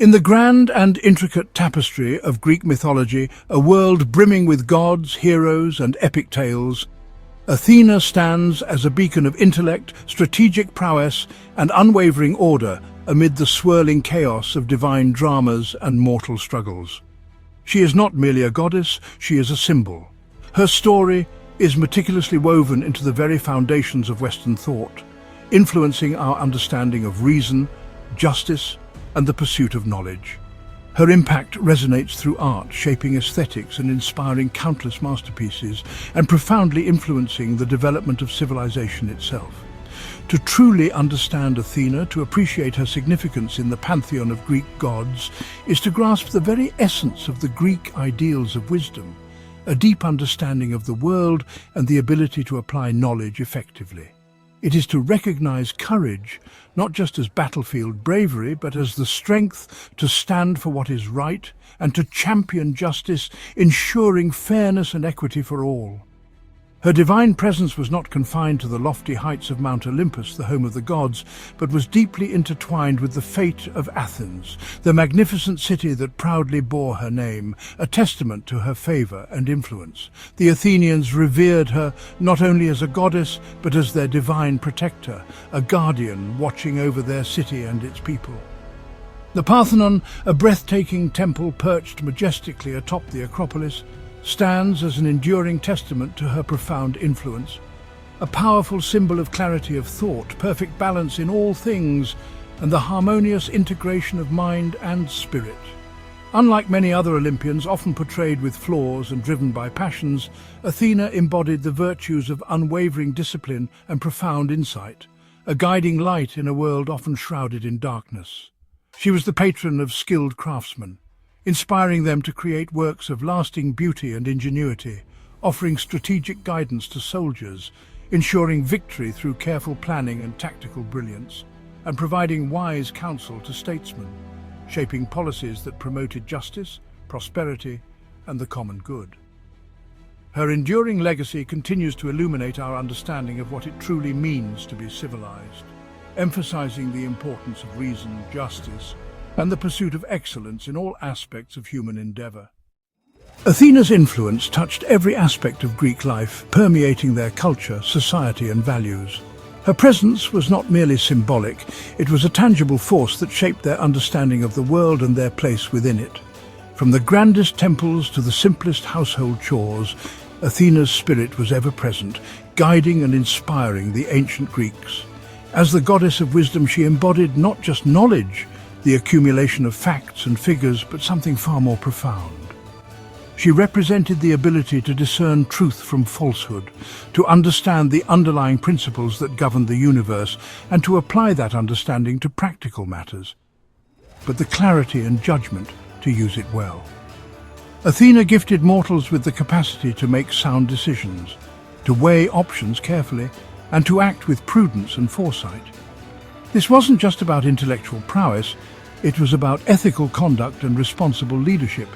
In the grand and intricate tapestry of Greek mythology, a world brimming with gods, heroes, and epic tales, Athena stands as a beacon of intellect, strategic prowess, and unwavering order amid the swirling chaos of divine dramas and mortal struggles. She is not merely a goddess, she is a symbol. Her story is meticulously woven into the very foundations of Western thought, influencing our understanding of reason, justice, and the pursuit of knowledge. Her impact resonates through art, shaping aesthetics and inspiring countless masterpieces, and profoundly influencing the development of civilization itself. To truly understand Athena, to appreciate her significance in the pantheon of Greek gods, is to grasp the very essence of the Greek ideals of wisdom, a deep understanding of the world and the ability to apply knowledge effectively. It is to recognize courage, not just as battlefield bravery, but as the strength to stand for what is right and to champion justice, ensuring fairness and equity for all. Her divine presence was not confined to the lofty heights of Mount Olympus, the home of the gods, but was deeply intertwined with the fate of Athens, the magnificent city that proudly bore her name, a testament to her favor and influence. The Athenians revered her not only as a goddess, but as their divine protector, a guardian watching over their city and its people. The Parthenon, a breathtaking temple perched majestically atop the Acropolis, stands as an enduring testament to her profound influence, a powerful symbol of clarity of thought, perfect balance in all things, and the harmonious integration of mind and spirit. Unlike many other Olympians, often portrayed with flaws and driven by passions, Athena embodied the virtues of unwavering discipline and profound insight, a guiding light in a world often shrouded in darkness. She was the patron of skilled craftsmen, inspiring them to create works of lasting beauty and ingenuity, offering strategic guidance to soldiers, ensuring victory through careful planning and tactical brilliance, and providing wise counsel to statesmen, shaping policies that promoted justice, prosperity, and the common good. Her enduring legacy continues to illuminate our understanding of what it truly means to be civilized, emphasizing the importance of reason, justice, and the pursuit of excellence in all aspects of human endeavor. Athena's influence touched every aspect of Greek life, permeating their culture, society, and values. Her presence was not merely symbolic, it was a tangible force that shaped their understanding of the world and their place within it. From the grandest temples to the simplest household chores, Athena's spirit was ever present, guiding and inspiring the ancient Greeks. As the goddess of wisdom, she embodied not just knowledge, the accumulation of facts and figures, but something far more profound. She represented the ability to discern truth from falsehood, to understand the underlying principles that govern the universe, and to apply that understanding to practical matters, but the clarity and judgment to use it well. Athena gifted mortals with the capacity to make sound decisions, to weigh options carefully, and to act with prudence and foresight. This wasn't just about intellectual prowess, it was about ethical conduct and responsible leadership.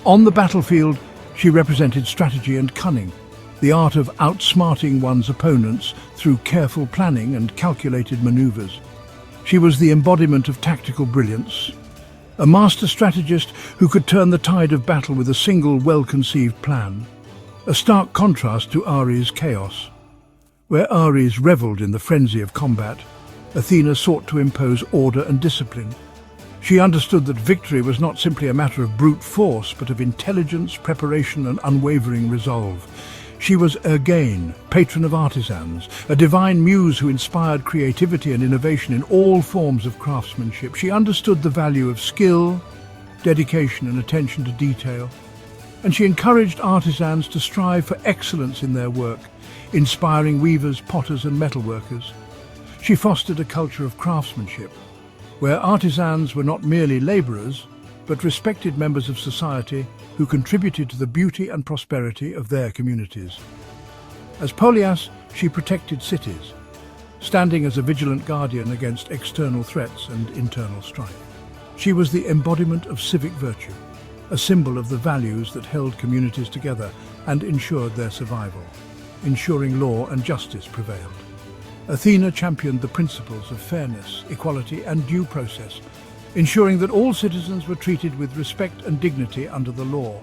On the battlefield, she represented strategy and cunning, the art of outsmarting one's opponents through careful planning and calculated maneuvers. She was the embodiment of tactical brilliance, a master strategist who could turn the tide of battle with a single well-conceived plan, a stark contrast to Ares' chaos. Where Ares reveled in the frenzy of combat, Athena sought to impose order and discipline. She understood that victory was not simply a matter of brute force, but of intelligence, preparation, and unwavering resolve. She was Ergain, patron of artisans, a divine muse who inspired creativity and innovation in all forms of craftsmanship. She understood the value of skill, dedication, and attention to detail, and she encouraged artisans to strive for excellence in their work, inspiring weavers, potters, and metalworkers. She fostered a culture of craftsmanship, where artisans were not merely laborers, but respected members of society who contributed to the beauty and prosperity of their communities. As Polias, she protected cities, standing as a vigilant guardian against external threats and internal strife. She was the embodiment of civic virtue, a symbol of the values that held communities together and ensured their survival, ensuring law and justice prevailed. Athena championed the principles of fairness, equality, and due process, ensuring that all citizens were treated with respect and dignity under the law.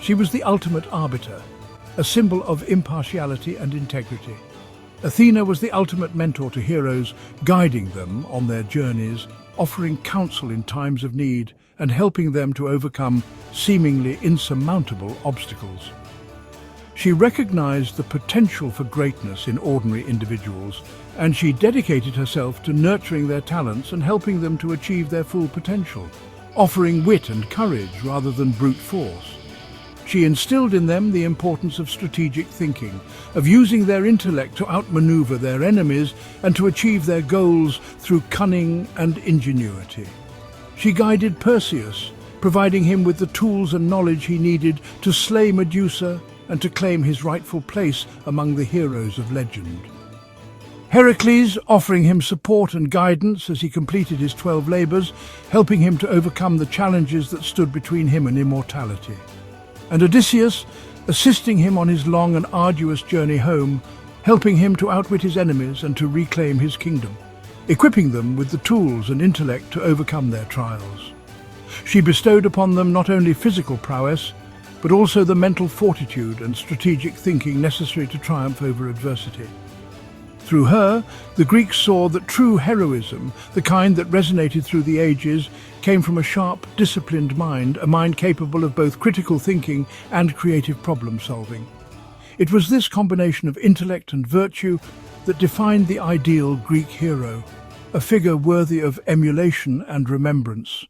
She was the ultimate arbiter, a symbol of impartiality and integrity. Athena was the ultimate mentor to heroes, guiding them on their journeys, offering counsel in times of need, and helping them to overcome seemingly insurmountable obstacles. She recognized the potential for greatness in ordinary individuals, and she dedicated herself to nurturing their talents and helping them to achieve their full potential, offering wit and courage rather than brute force. She instilled in them the importance of strategic thinking, of using their intellect to outmaneuver their enemies and to achieve their goals through cunning and ingenuity. She guided Perseus, providing him with the tools and knowledge he needed to slay Medusa and to claim his rightful place among the heroes of legend. Heracles, offering him support and guidance as he completed his 12 labors, helping him to overcome the challenges that stood between him and immortality. And Odysseus, assisting him on his long and arduous journey home, helping him to outwit his enemies and to reclaim his kingdom, equipping them with the tools and intellect to overcome their trials. She bestowed upon them not only physical prowess, but also the mental fortitude and strategic thinking necessary to triumph over adversity. Through her, the Greeks saw that true heroism, the kind that resonated through the ages, came from a sharp, disciplined mind, a mind capable of both critical thinking and creative problem-solving. It was this combination of intellect and virtue that defined the ideal Greek hero, a figure worthy of emulation and remembrance.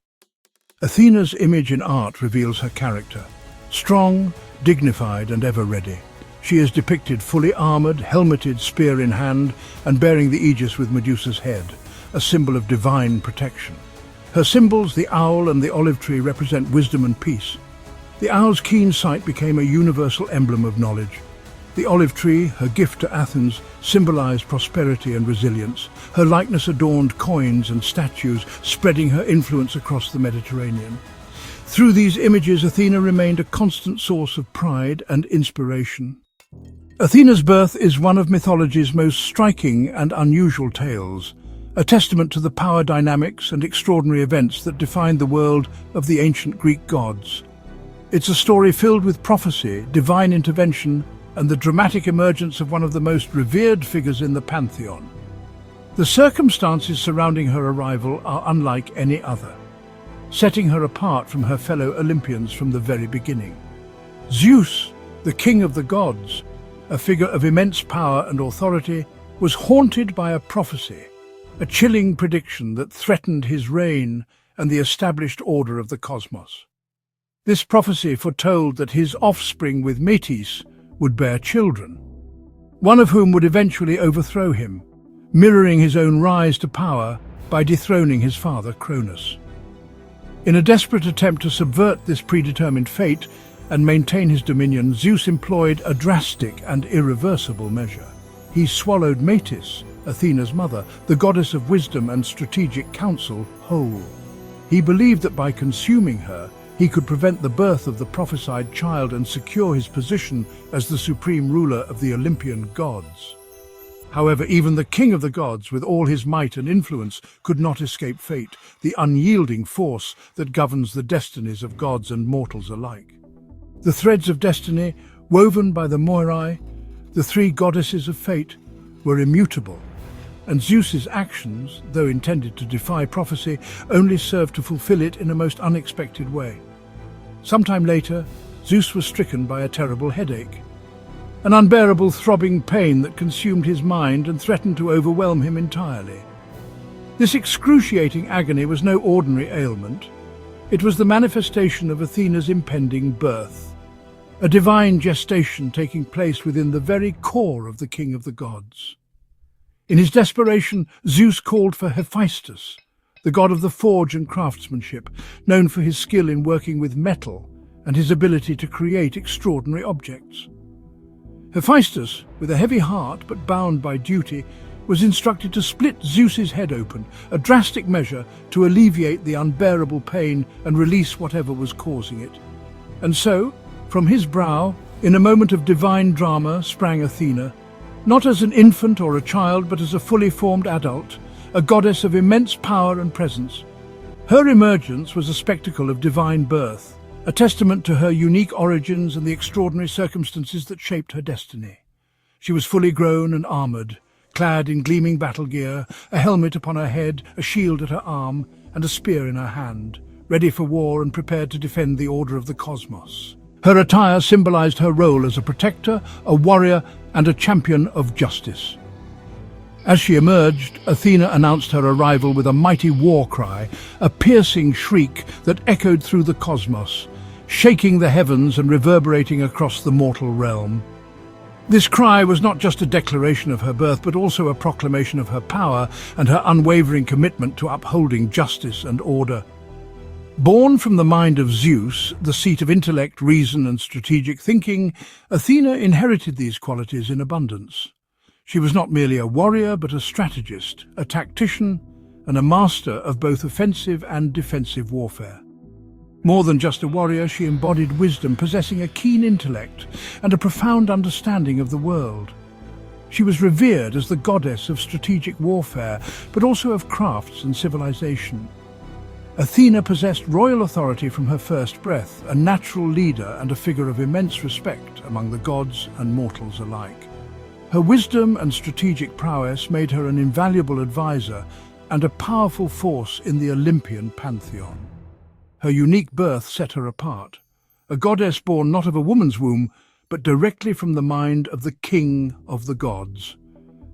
Athena's image in art reveals her character. Strong, dignified and ever ready. She is depicted fully armoured, helmeted, spear in hand, and bearing the aegis with Medusa's head, a symbol of divine protection. Her symbols, the owl and the olive tree, represent wisdom and peace. The owl's keen sight became a universal emblem of knowledge. The olive tree, her gift to Athens, symbolized prosperity and resilience. Her likeness adorned coins and statues, spreading her influence across the Mediterranean. Through these images, Athena remained a constant source of pride and inspiration. Athena's birth is one of mythology's most striking and unusual tales, a testament to the power dynamics and extraordinary events that defined the world of the ancient Greek gods. It's a story filled with prophecy, divine intervention, and the dramatic emergence of one of the most revered figures in the pantheon. The circumstances surrounding her arrival are unlike any other, setting her apart from her fellow Olympians from the very beginning. Zeus, the king of the gods, a figure of immense power and authority, was haunted by a prophecy, a chilling prediction that threatened his reign and the established order of the cosmos. This prophecy foretold that his offspring with Metis would bear children, one of whom would eventually overthrow him, mirroring his own rise to power by dethroning his father Cronus. In a desperate attempt to subvert this predetermined fate and maintain his dominion, Zeus employed a drastic and irreversible measure. He swallowed Metis, Athena's mother, the goddess of wisdom and strategic counsel, whole. He believed that by consuming her, he could prevent the birth of the prophesied child and secure his position as the supreme ruler of the Olympian gods. However, even the king of the gods, with all his might and influence, could not escape fate, the unyielding force that governs the destinies of gods and mortals alike. The threads of destiny, woven by the Moirai, the three goddesses of fate, were immutable, and Zeus's actions, though intended to defy prophecy, only served to fulfill it in a most unexpected way. Sometime later, Zeus was stricken by a terrible headache, an unbearable throbbing pain that consumed his mind and threatened to overwhelm him entirely. This excruciating agony was no ordinary ailment. It was the manifestation of Athena's impending birth, a divine gestation taking place within the very core of the king of the gods. In his desperation, Zeus called for Hephaestus, the god of the forge and craftsmanship, known for his skill in working with metal and his ability to create extraordinary objects. Hephaestus, with a heavy heart but bound by duty, was instructed to split Zeus's head open, a drastic measure to alleviate the unbearable pain and release whatever was causing it. And so, from his brow, in a moment of divine drama, sprang Athena, not as an infant or a child, but as a fully formed adult, a goddess of immense power and presence. Her emergence was a spectacle of divine birth, a testament to her unique origins and the extraordinary circumstances that shaped her destiny. She was fully grown and armoured, clad in gleaming battle gear, a helmet upon her head, a shield at her arm, and a spear in her hand, ready for war and prepared to defend the order of the cosmos. Her attire symbolized her role as a protector, a warrior, and a champion of justice. As she emerged, Athena announced her arrival with a mighty war cry, a piercing shriek that echoed through the cosmos, shaking the heavens and reverberating across the mortal realm. This cry was not just a declaration of her birth, but also a proclamation of her power and her unwavering commitment to upholding justice and order. Born from the mind of Zeus, the seat of intellect, reason, and strategic thinking, Athena inherited these qualities in abundance. She was not merely a warrior, but a strategist, a tactician, and a master of both offensive and defensive warfare. More than just a warrior, she embodied wisdom, possessing a keen intellect and a profound understanding of the world. She was revered as the goddess of strategic warfare, but also of crafts and civilization. Athena possessed royal authority from her first breath, a natural leader and a figure of immense respect among the gods and mortals alike. Her wisdom and strategic prowess made her an invaluable advisor and a powerful force in the Olympian pantheon. Her unique birth set her apart, a goddess born not of a woman's womb, but directly from the mind of the king of the gods.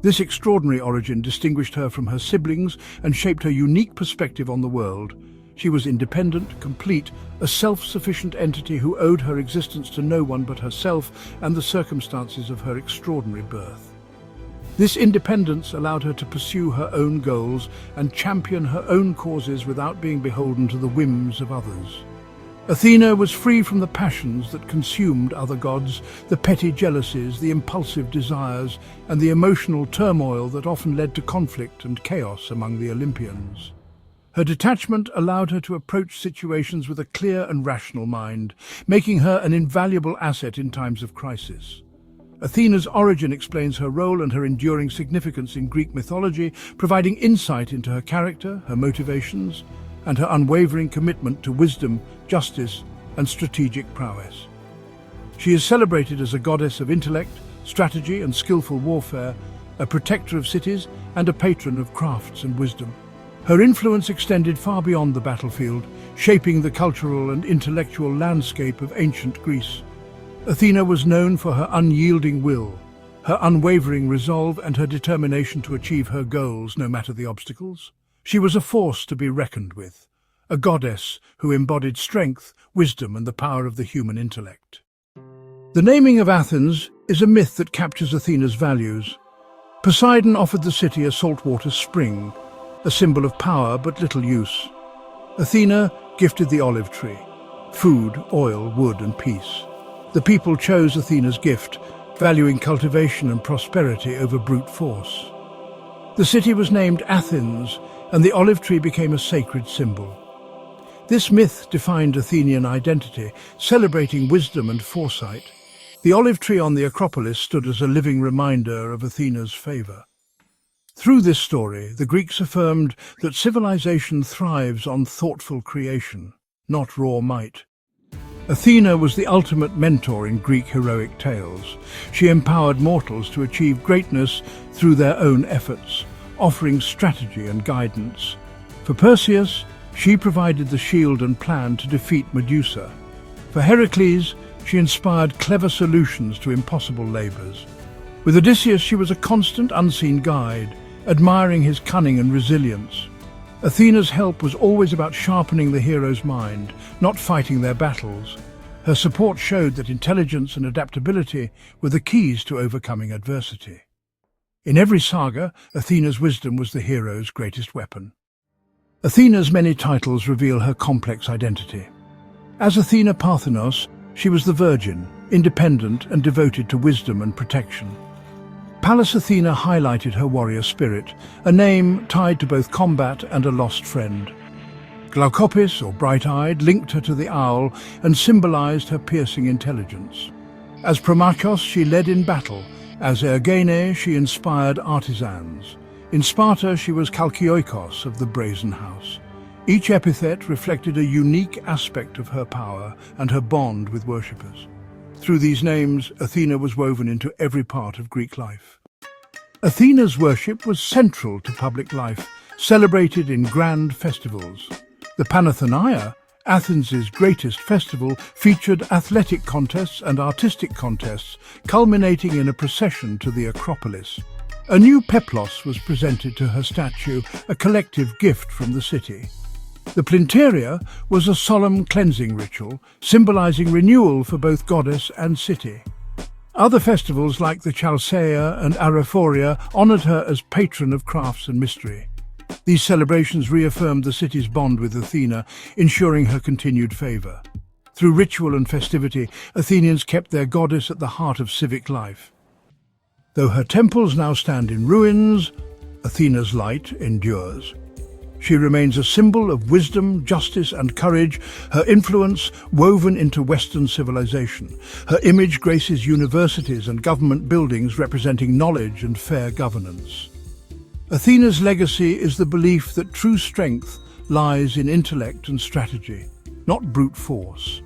This extraordinary origin distinguished her from her siblings and shaped her unique perspective on the world. She was independent, complete, a self-sufficient entity who owed her existence to no one but herself and the circumstances of her extraordinary birth. This independence allowed her to pursue her own goals and champion her own causes without being beholden to the whims of others. Athena was free from the passions that consumed other gods, the petty jealousies, the impulsive desires, and the emotional turmoil that often led to conflict and chaos among the Olympians. Her detachment allowed her to approach situations with a clear and rational mind, making her an invaluable asset in times of crisis. Athena's origin explains her role and her enduring significance in Greek mythology, providing insight into her character, her motivations, and her unwavering commitment to wisdom, justice, and strategic prowess. She is celebrated as a goddess of intellect, strategy, and skillful warfare, a protector of cities, and a patron of crafts and wisdom. Her influence extended far beyond the battlefield, shaping the cultural and intellectual landscape of ancient Greece. Athena was known for her unyielding will, her unwavering resolve, and her determination to achieve her goals no matter the obstacles. She was a force to be reckoned with, a goddess who embodied strength, wisdom, and the power of the human intellect. The naming of Athens is a myth that captures Athena's values. Poseidon offered the city a saltwater spring, a symbol of power but little use. Athena gifted the olive tree, food, oil, wood, and peace. The people chose Athena's gift, valuing cultivation and prosperity over brute force. The city was named Athens, and the olive tree became a sacred symbol. This myth defined Athenian identity, celebrating wisdom and foresight. The olive tree on the Acropolis stood as a living reminder of Athena's favour. Through this story, the Greeks affirmed that civilization thrives on thoughtful creation, not raw might. Athena was the ultimate mentor in Greek heroic tales. She empowered mortals to achieve greatness through their own efforts, offering strategy and guidance. For Perseus, she provided the shield and plan to defeat Medusa. For Heracles, she inspired clever solutions to impossible labours. With Odysseus, she was a constant, unseen guide, admiring his cunning and resilience. Athena's help was always about sharpening the hero's mind, not fighting their battles. Her support showed that intelligence and adaptability were the keys to overcoming adversity. In every saga, Athena's wisdom was the hero's greatest weapon. Athena's many titles reveal her complex identity. As Athena Parthenos, she was the virgin, independent and devoted to wisdom and protection. Pallas Athena highlighted her warrior spirit, a name tied to both combat and a lost friend. Glaucopis, or bright-eyed, linked her to the owl and symbolized her piercing intelligence. As Promachos, she led in battle. As Ergene, she inspired artisans. In Sparta, she was Chalkioikos of the Brazen House. Each epithet reflected a unique aspect of her power and her bond with worshippers. Through these names, Athena was woven into every part of Greek life. Athena's worship was central to public life, celebrated in grand festivals. The Panathenea, Athens' greatest festival, featured athletic contests and artistic contests, culminating in a procession to the Acropolis. A new peplos was presented to her statue, a collective gift from the city. The Plinteria was a solemn cleansing ritual, symbolizing renewal for both goddess and city. Other festivals like the Chalcea and Araphoria honored her as patron of crafts and mystery. These celebrations reaffirmed the city's bond with Athena, ensuring her continued favor. Through ritual and festivity, Athenians kept their goddess at the heart of civic life. Though her temples now stand in ruins, Athena's light endures. She remains a symbol of wisdom, justice, and courage, her influence woven into Western civilization. Her image graces universities and government buildings representing knowledge and fair governance. Athena's legacy is the belief that true strength lies in intellect and strategy, not brute force.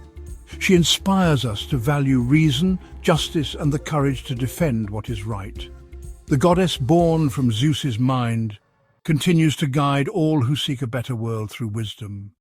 She inspires us to value reason, justice, and the courage to defend what is right. The goddess born from Zeus's mind continues to guide all who seek a better world through wisdom.